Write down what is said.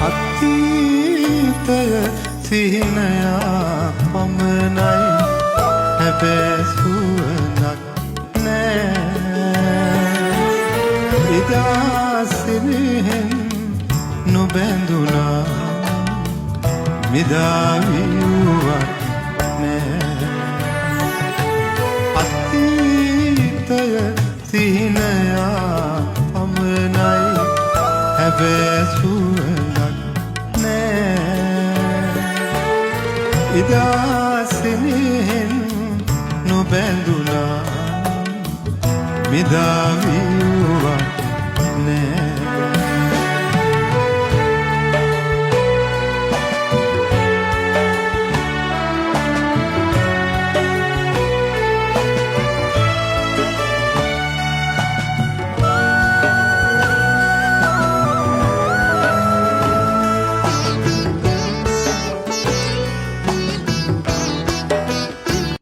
අතීතය සිහිනයා පමණයි හැබැයි සුවඳක් නෑ එදා සිනෙහෙන් නොබැඳුනා මිදාවියුවක් නෑ අතීතය සිහිනයා පමණයි හැබැයි සුවඳක් එදා සිනෙහෙන් නොබැඳුනා මිදාවියුවක්